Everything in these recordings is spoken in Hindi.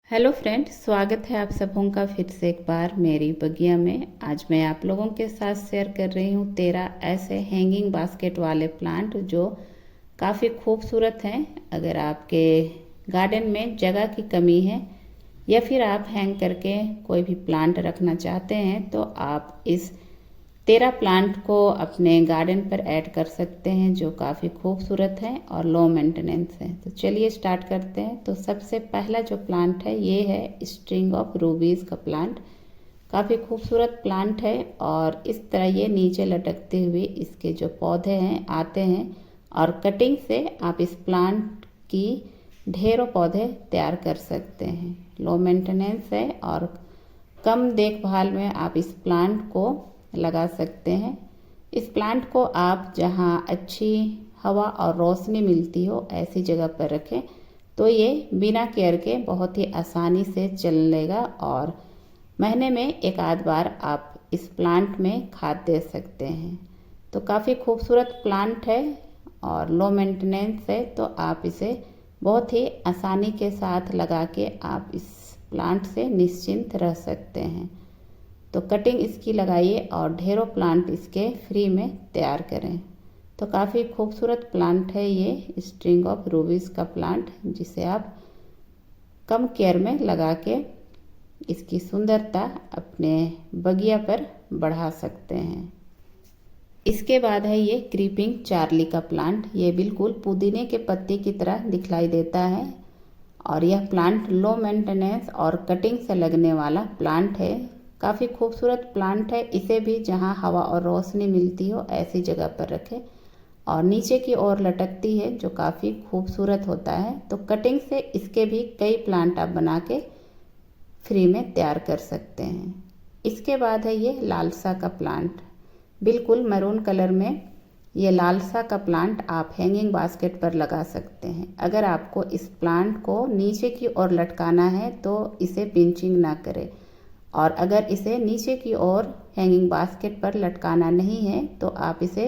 हेलो फ्रेंड्स, स्वागत है आप सबों का फिर से एक बार मेरी बगिया में। आज मैं आप लोगों के साथ शेयर कर रही हूँ 13 ऐसे हैंगिंग बास्केट वाले प्लांट जो काफ़ी खूबसूरत हैं। अगर आपके गार्डन में जगह की कमी है या फिर आप हैंग करके कोई भी प्लांट रखना चाहते हैं तो आप इस 13 प्लांट को अपने गार्डन पर ऐड कर सकते हैं जो काफ़ी खूबसूरत है और लो मेंटेनेंस है। तो चलिए स्टार्ट करते हैं। तो सबसे पहला जो प्लांट है ये है स्ट्रिंग ऑफ रूबीज़ का प्लांट। काफ़ी खूबसूरत प्लांट है और इस तरह ये नीचे लटकते हुए इसके जो पौधे हैं आते हैं और कटिंग से आप इस प्लांट की ढेरों पौधे तैयार कर सकते हैं। लो मेंटेनेंस है और कम देखभाल में आप इस प्लांट को लगा सकते हैं। इस प्लांट को आप जहां अच्छी हवा और रोशनी मिलती हो ऐसी जगह पर रखें तो ये बिना केयर के बहुत ही आसानी से चल लेगा और महीने में एक आध बार आप इस प्लांट में खाद दे सकते हैं। तो काफ़ी खूबसूरत प्लांट है और लो मेंटेनेंस है, तो आप इसे बहुत ही आसानी के साथ लगा के आप इस प्लांट से निश्चिंत रह सकते हैं। तो कटिंग इसकी लगाइए और ढेरों प्लांट इसके फ्री में तैयार करें। तो काफ़ी खूबसूरत प्लांट है ये स्ट्रिंग ऑफ रूबीज़ का प्लांट, जिसे आप कम केयर में लगा के इसकी सुंदरता अपने बगिया पर बढ़ा सकते हैं। इसके बाद है ये क्रीपिंग चार्ली का प्लांट। ये बिल्कुल पुदीने के पत्ते की तरह दिखलाई देता है और यह प्लांट लो मेंटेनेंस और कटिंग से लगने वाला प्लांट है। काफ़ी खूबसूरत प्लांट है। इसे भी जहां हवा और रोशनी मिलती हो ऐसी जगह पर रखें और नीचे की ओर लटकती है जो काफ़ी खूबसूरत होता है। तो कटिंग से इसके भी कई प्लांट आप बना के फ्री में तैयार कर सकते हैं। इसके बाद है ये लालसा का प्लांट। बिल्कुल मैरून कलर में ये लालसा का प्लांट आप हैंगिंग बास्केट पर लगा सकते हैं। अगर आपको इस प्लांट को नीचे की ओर लटकाना है तो इसे पिंचिंग ना करें, और अगर इसे नीचे की ओर हैंगिंग बास्केट पर लटकाना नहीं है तो आप इसे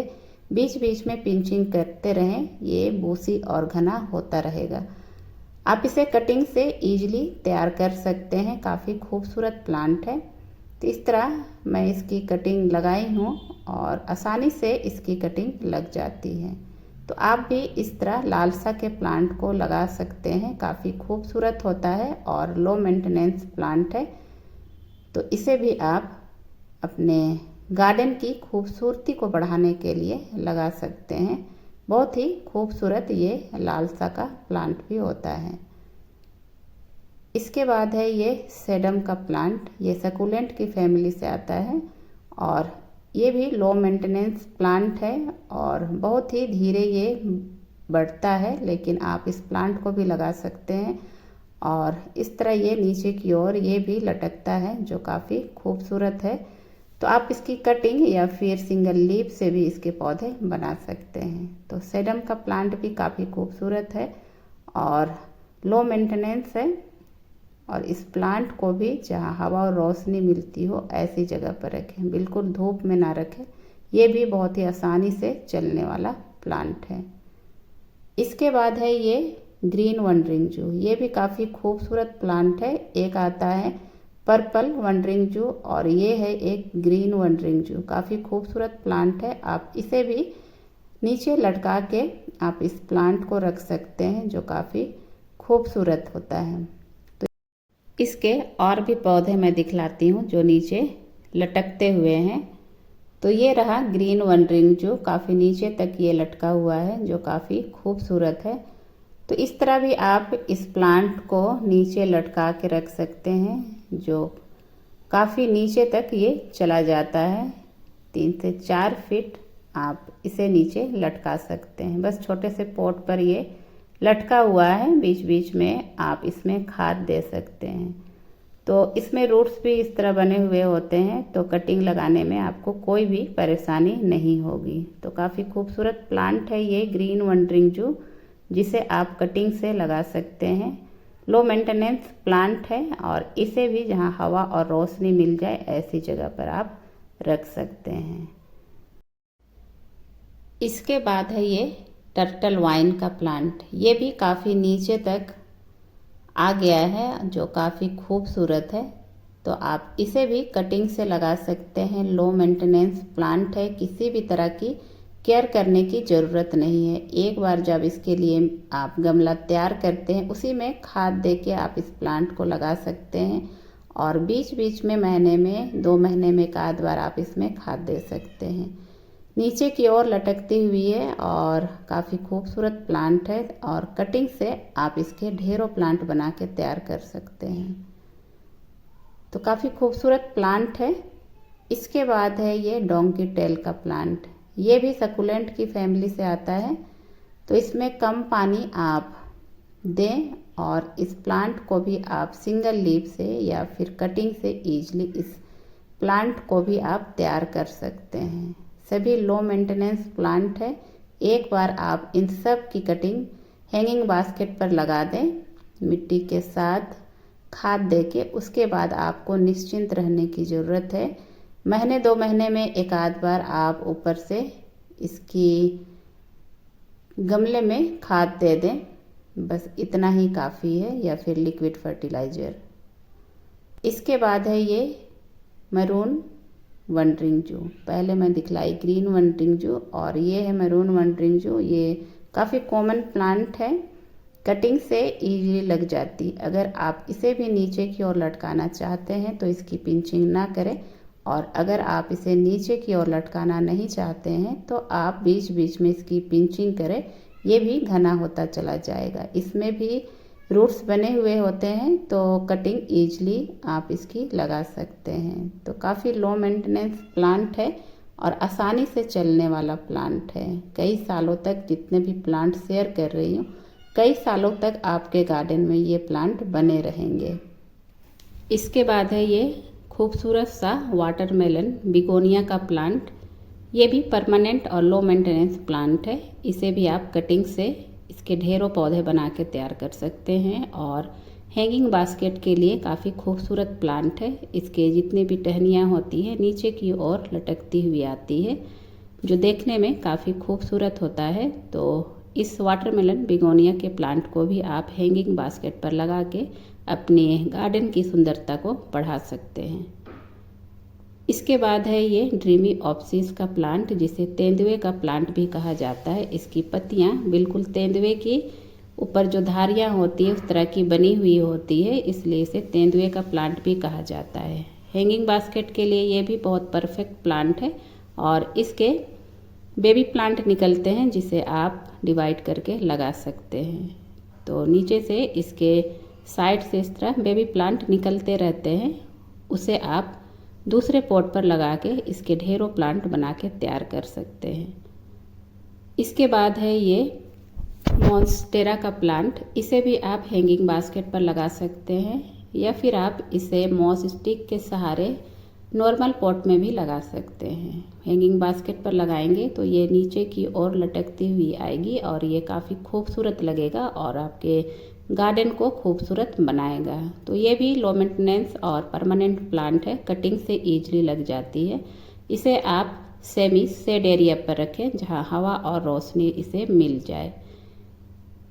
बीच बीच में पिंचिंग करते रहें, ये बूसी और घना होता रहेगा। आप इसे कटिंग से इजीली तैयार कर सकते हैं। काफ़ी खूबसूरत प्लांट है। तो इस तरह मैं इसकी कटिंग लगाई हूँ और आसानी से इसकी कटिंग लग जाती है। तो आप भी इस तरह लालसा के प्लांट को लगा सकते हैं। काफ़ी खूबसूरत होता है और लो मेंटेनेंस प्लांट है। तो इसे भी आप अपने गार्डन की खूबसूरती को बढ़ाने के लिए लगा सकते हैं। बहुत ही खूबसूरत ये लालसा का प्लांट भी होता है। इसके बाद है ये सेडम का प्लांट। ये सकुलेंट की फैमिली से आता है और ये भी लो मेंटेनेंस प्लांट है और बहुत ही धीरे ये बढ़ता है, लेकिन आप इस प्लांट को भी लगा सकते हैं और इस तरह ये नीचे की ओर ये भी लटकता है जो काफ़ी खूबसूरत है। तो आप इसकी कटिंग या फिर सिंगल लीफ से भी इसके पौधे बना सकते हैं। तो सेडम का प्लांट भी काफ़ी खूबसूरत है और लो मेंटेनेंस है और इस प्लांट को भी जहाँ हवा और रोशनी मिलती हो ऐसी जगह पर रखें, बिल्कुल धूप में ना रखें। ये भी बहुत ही आसानी से चलने वाला प्लांट है। इसके बाद है ये ग्रीन वनरिंग जू। ये भी काफ़ी खूबसूरत प्लांट है। एक आता है पर्पल वनरिंग जू और ये है एक ग्रीन वनरिंग जू। काफ़ी खूबसूरत प्लांट है। आप इसे भी नीचे लटका के आप इस प्लांट को रख सकते हैं जो काफ़ी खूबसूरत होता है। तो इसके और भी पौधे मैं दिखलाती हूँ जो नीचे लटकते हुए हैं। तो ये रहा ग्रीन वनरिंग जू, काफ़ी नीचे तक ये लटका हुआ है जो काफ़ी खूबसूरत है। तो इस तरह भी आप इस प्लांट को नीचे लटका के रख सकते हैं जो काफ़ी नीचे तक ये चला जाता है। 3 से 4 फीट आप इसे नीचे लटका सकते हैं। बस छोटे से पॉट पर ये लटका हुआ है, बीच बीच में आप इसमें खाद दे सकते हैं। तो इसमें रूट्स भी इस तरह बने हुए होते हैं, तो कटिंग लगाने में आपको कोई भी परेशानी नहीं होगी। तो काफ़ी खूबसूरत प्लांट है ये ग्रीन वनरिंग जू, जिसे आप कटिंग से लगा सकते हैं। लो मेंटेनेंस प्लांट है और इसे भी जहां हवा और रोशनी मिल जाए ऐसी जगह पर आप रख सकते हैं। इसके बाद है ये टर्टल वाइन का प्लांट। ये भी काफ़ी नीचे तक आ गया है जो काफ़ी खूबसूरत है। तो आप इसे भी कटिंग से लगा सकते हैं। लो मेंटेनेंस प्लांट है, किसी भी तरह की केयर करने की ज़रूरत नहीं है। एक बार जब इसके लिए आप गमला तैयार करते हैं उसी में खाद देके आप इस प्लांट को लगा सकते हैं और बीच बीच में महीने में 2 महीने में एक आध बार आप इसमें खाद दे सकते हैं। नीचे की ओर लटकती हुई है और काफ़ी खूबसूरत प्लांट है और कटिंग से आप इसके ढेरों प्लांट बना के तैयार कर सकते हैं। तो काफ़ी खूबसूरत प्लांट है। इसके बाद है ये डोंकी टेल का प्लांट। ये भी सकुलेंट की फैमिली से आता है। तो इसमें कम पानी आप दें और इस प्लांट को भी आप सिंगल लीफ से या फिर कटिंग से ईजिली इस प्लांट को भी आप तैयार कर सकते हैं। सभी लो मेंटेनेंस प्लांट है। एक बार आप इन सब की कटिंग हैंगिंग बास्केट पर लगा दें मिट्टी के साथ खाद देके, उसके बाद आपको निश्चिंत रहने की ज़रूरत है। महीने 2 महीने में एक आध बार आप ऊपर से इसकी गमले में खाद दे दें, बस इतना ही काफ़ी है, या फिर लिक्विड फर्टिलाइज़र। इसके बाद है ये मैरून वंडरिंग जू। पहले मैं दिखलाई ग्रीन वंडरिंग जू और ये है मैरून वंडरिंग जू। ये काफ़ी कॉमन प्लांट है, कटिंग से इजीली लग जाती। अगर आप इसे भी नीचे की ओर लटकाना चाहते हैं तो इसकी पिंचिंग ना करें, और अगर आप इसे नीचे की ओर लटकाना नहीं चाहते हैं तो आप बीच बीच में इसकी पिंचिंग करें, ये भी घना होता चला जाएगा। इसमें भी रूट्स बने हुए होते हैं तो कटिंग ईजिली आप इसकी लगा सकते हैं। तो काफ़ी लो मेंटेनेंस प्लांट है और आसानी से चलने वाला प्लांट है। कई सालों तक जितने भी प्लांट शेयर कर रही हूँ, कई सालों तक आपके गार्डन में ये प्लांट बने रहेंगे। इसके बाद है ये खूबसूरत सा वाटरमेलन बिगोनिया का प्लांट। ये भी परमानेंट और लो मेंटेनेंस प्लांट है। इसे भी आप कटिंग से इसके ढेरों पौधे बना के तैयार कर सकते हैं और हैंगिंग बास्केट के लिए काफ़ी खूबसूरत प्लांट है। इसके जितनी भी टहनियाँ होती हैं नीचे की ओर लटकती हुई आती है, जो देखने में काफ़ी खूबसूरत होता है। तो इस वाटरमेलन बिगोनिया के प्लांट को भी आप हैंगिंग बास्केट पर लगा के अपने गार्डन की सुंदरता को बढ़ा सकते हैं। इसके बाद है ये ड्रीमी ऑप्सिस का प्लांट, जिसे तेंदुए का प्लांट भी कहा जाता है। इसकी पत्तियां बिल्कुल तेंदुए की ऊपर जो धारियां होती है उस तरह की बनी हुई होती है, इसलिए इसे तेंदुए का प्लांट भी कहा जाता है। हैंगिंग बास्केट के लिए ये भी बहुत परफेक्ट प्लांट है और इसके बेबी प्लांट निकलते हैं जिसे आप डिवाइड करके लगा सकते हैं। तो नीचे से इसके साइड से इस तरह बेबी प्लांट निकलते रहते हैं, उसे आप दूसरे पॉट पर लगा के इसके ढेरों प्लांट बना के तैयार कर सकते हैं। इसके बाद है ये मॉन्स्टेरा का प्लांट। इसे भी आप हैंगिंग बास्केट पर लगा सकते हैं या फिर आप इसे मॉस स्टिक के सहारे नॉर्मल पॉट में भी लगा सकते हैं। हैंगिंग बास्केट पर लगाएंगे तो ये नीचे की ओर लटकती हुई आएगी और ये काफ़ी खूबसूरत लगेगा और आपके गार्डन को खूबसूरत बनाएगा। तो ये भी लो मेंटेनेंस और परमानेंट प्लांट है, कटिंग से ईजिली लग जाती है। इसे आप सेमी शेड एरिया पर रखें जहाँ हवा और रोशनी इसे मिल जाए।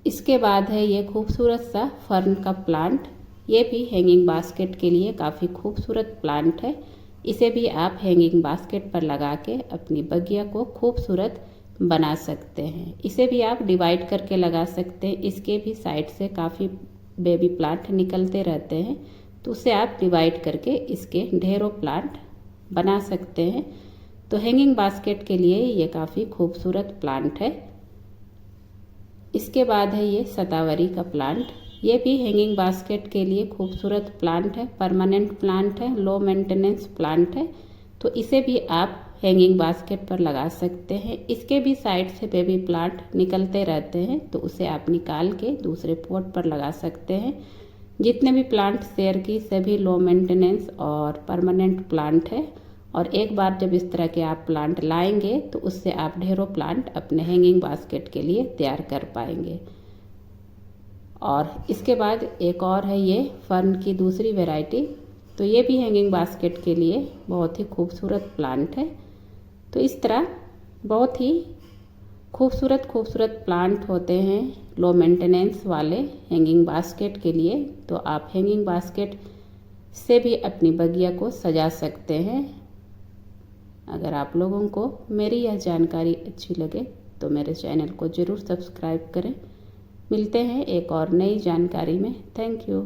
इसके बाद है ये खूबसूरत सा फर्न का प्लांट। ये भी हैंगिंग बास्केट के लिए काफ़ी खूबसूरत प्लांट है। इसे भी आप हैंगिंग बास्केट पर लगा के अपनी बगिया को खूबसूरत बना सकते हैं। इसे भी आप डिवाइड करके लगा सकते हैं। इसके भी साइड से काफ़ी बेबी प्लांट निकलते रहते हैं, तो उसे आप डिवाइड करके इसके ढेरों प्लांट बना सकते हैं। तो हैंगिंग बास्केट के लिए ये काफ़ी खूबसूरत प्लांट है। इसके बाद है ये शतावरी का प्लांट। ये भी हैंगिंग बास्केट के लिए खूबसूरत प्लांट है, परमानेंट प्लांट है, लो मेंटेनेंस प्लांट है। तो इसे भी आप हैंगिंग बास्केट पर लगा सकते हैं। इसके भी साइड से बेबी प्लांट निकलते रहते हैं, तो उसे आप निकाल के दूसरे पॉट पर लगा सकते हैं। जितने भी प्लांट शेयर की सभी लो मेंटेनेंस और परमानेंट प्लांट है और एक बार जब इस तरह के आप प्लांट लाएंगे तो उससे आप ढेरों प्लांट अपने हैंगिंग बास्केट के लिए तैयार कर पाएंगे। और इसके बाद एक और है ये फर्न की दूसरी वैरायटी। तो ये भी हैंगिंग बास्केट के लिए बहुत ही खूबसूरत प्लांट है। तो इस तरह बहुत ही खूबसूरत खूबसूरत प्लांट होते हैं लो मेंटेनेंस वाले हैंगिंग बास्केट के लिए। तो आप हैंगिंग बास्केट से भी अपनी बगिया को सजा सकते हैं। अगर आप लोगों को मेरी यह जानकारी अच्छी लगे तो मेरे चैनल को ज़रूर सब्सक्राइब करें। मिलते हैं एक और नई जानकारी में। Thank you.